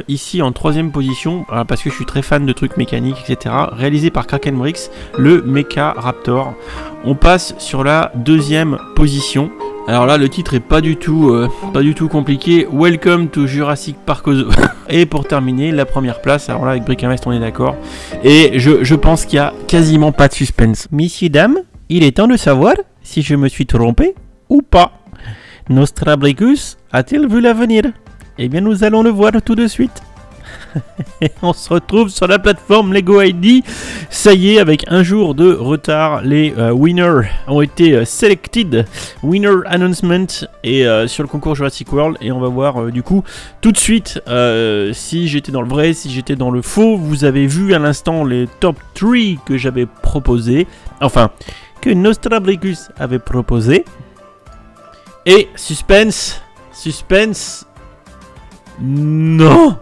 Ici en troisième position, parce que je suis très fan de trucs mécaniques, etc. Réalisé par Kraken Bricks, le Mecha Raptor. On passe sur la deuxième position. Alors là, le titre est pas du tout compliqué. Welcome to Jurassic Park Zoo. Et pour terminer, la première place. Alors là, avec Brick Invest, on est d'accord. Et je pense qu'il y a quasiment pas de suspense. Messieurs, dames, il est temps de savoir si je me suis trompé ou pas. Nostrabricus a-t-il vu l'avenir? Eh bien, nous allons le voir tout de suite. On se retrouve sur la plateforme Lego ID. Ça y est, avec un jour de retard, les winners ont été selected. Winner announcement et sur le concours Jurassic World. Et on va voir du coup tout de suite si j'étais dans le vrai, si j'étais dans le faux. Vous avez vu à l'instant les top 3 que j'avais proposé. Enfin, que Nostrabricus avait proposé. Et suspense. Non.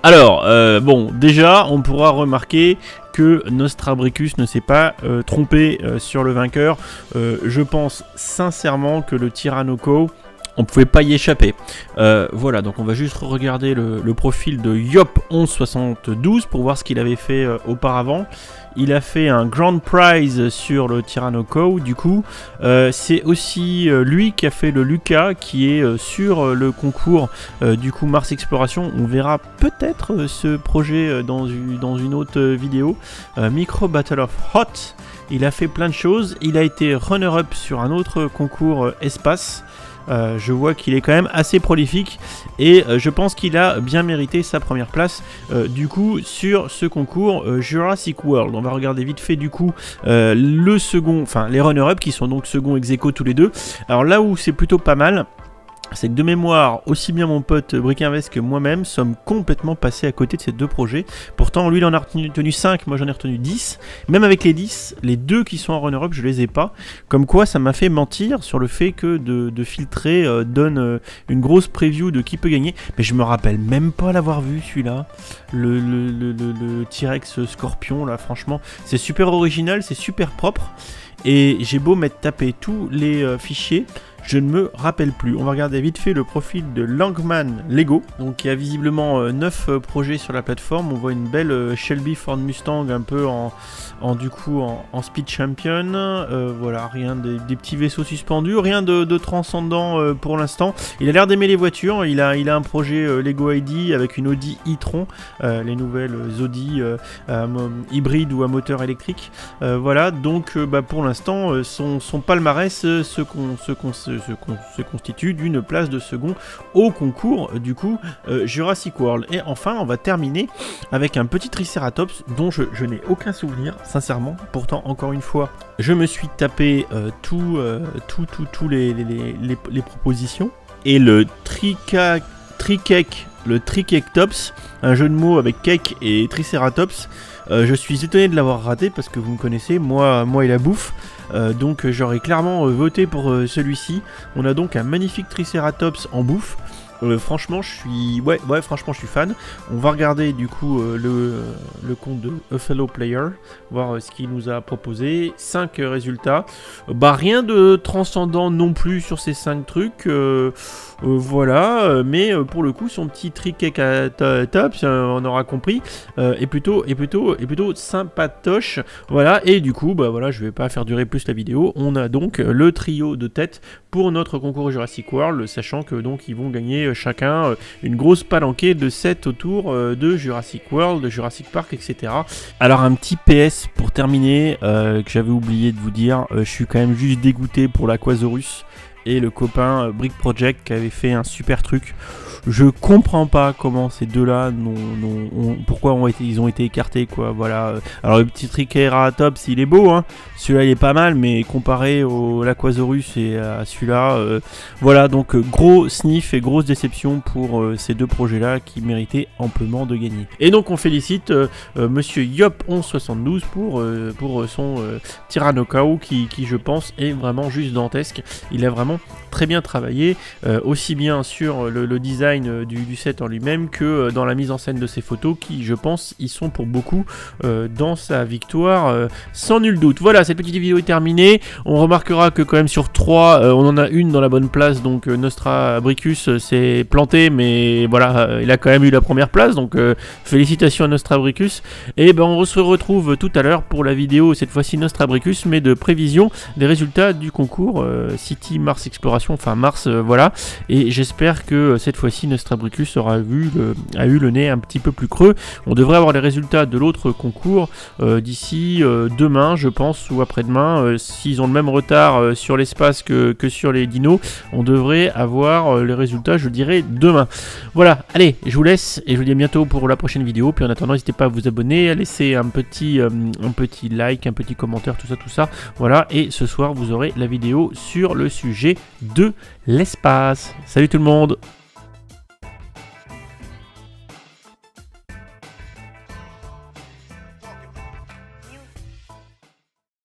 Alors, bon, déjà, on pourra remarquer que Nostrabricus ne s'est pas trompé sur le vainqueur. Je pense sincèrement que le Tyrannoco, on ne pouvait pas y échapper. Voilà, donc on va juste regarder le profil de Yop1172 pour voir ce qu'il avait fait auparavant. Il a fait un Grand Prize sur le Tyrannoco, du coup. C'est aussi lui qui a fait le Lucas, qui est sur le concours du coup Mars Exploration. On verra peut-être ce projet dans une autre vidéo. Micro Battle of Hot, il a fait plein de choses. Il a été runner-up sur un autre concours espace. Je vois qu'il est quand même assez prolifique et je pense qu'il a bien mérité sa première place du coup sur ce concours Jurassic World. On va regarder vite fait du coup le second, enfin les runner-up qui sont donc second ex aequo tous les deux. Alors là où c'est plutôt pas mal, c'est que de mémoire, aussi bien mon pote Brick Invest que moi-même sommes complètement passés à côté de ces deux projets. Pourtant, lui, il en a retenu 5, moi j'en ai retenu 10. Même avec les 10, les deux qui sont en runner-up, je les ai pas. Comme quoi, ça m'a fait mentir sur le fait que de filtrer donne une grosse preview de qui peut gagner. Mais je me rappelle même pas l'avoir vu, celui-là. Le T-Rex Scorpion, là, franchement, c'est super original, c'est super propre. Et j'ai beau m'être tapé tous les fichiers, je ne me rappelle plus. On va regarder vite fait le profil de Langman Lego. Donc il y a visiblement 9 projets sur la plateforme. On voit une belle Shelby Ford Mustang un peu en Speed Champion. Voilà, rien des petits vaisseaux suspendus, rien de transcendant pour l'instant. Il a l'air d'aimer les voitures. Il a un projet Lego ID avec une Audi e-tron, les nouvelles Audi hybrides ou à moteur électrique. Voilà, donc pour l'instant son palmarès se constitue d'une place de second au concours du coup Jurassic World. Et enfin on va terminer avec un petit Triceratops dont je n'ai aucun souvenir sincèrement. Pourtant encore une fois je me suis tapé tous les propositions. Et le Triceratops, un jeu de mots avec cake et Triceratops, je suis étonné de l'avoir raté parce que vous me connaissez, moi et la bouffe. Donc j'aurais clairement voté pour celui-ci. On a donc un magnifique Triceratops en bouffe. Franchement, franchement, je suis fan. On va regarder du coup le compte de A Fellow Player, voir ce qu'il nous a proposé. 5 résultats. Rien de transcendant non plus sur ces 5 trucs. Voilà, mais pour le coup, son petit Triceratops, on aura compris, est plutôt sympatoche. Voilà, et du coup, voilà, je vais pas faire durer plus la vidéo. On a donc le trio de tête pour notre concours Jurassic World, sachant que donc ils vont gagner chacun une grosse palanquée de 7 autour de Jurassic World, de Jurassic Park, etc. Alors un petit PS pour terminer, que j'avais oublié de vous dire, je suis quand même juste dégoûté pour l'Aquasaurus et le copain Brick Project qui avait fait un super truc. Je comprends pas comment ces deux-là pourquoi ils ont été écartés, quoi. Voilà. Alors le petit Triceratops, il est beau, hein. Celui-là il est pas mal, mais comparé au l'Aquasaurus et à celui-là, voilà. Donc gros sniff et grosse déception pour ces deux projets-là qui méritaient amplement de gagner. Et donc on félicite Monsieur Yop1172 pour son Tyrannoco qui je pense est vraiment juste dantesque. Il a vraiment vraiment très bien travaillé, aussi bien sur le design du set en lui-même que dans la mise en scène de ses photos qui, je pense, y sont pour beaucoup dans sa victoire, sans nul doute. Voilà, cette petite vidéo est terminée. On remarquera que quand même sur 3, on en a une dans la bonne place, donc Nostrabricus s'est planté, mais voilà, il a quand même eu la première place, donc félicitations à Nostrabricus. Et ben on se retrouve tout à l'heure pour la vidéo, cette fois-ci Nostrabricus, mais de prévision des résultats du concours City Mars Exploration, enfin Mars, voilà. Et j'espère que cette fois-ci Nostrabricus a eu le nez un petit peu plus creux. On devrait avoir les résultats de l'autre concours d'ici demain, je pense, ou après-demain. S'ils ont le même retard sur l'espace que sur les dinos, on devrait avoir les résultats, je dirais, demain. Voilà, allez, je vous laisse et je vous dis à bientôt pour la prochaine vidéo. Puis en attendant, n'hésitez pas à vous abonner, à laisser un petit like, un petit commentaire, tout ça. Voilà, et ce soir, vous aurez la vidéo sur le sujet de l'espace. Salut tout le monde!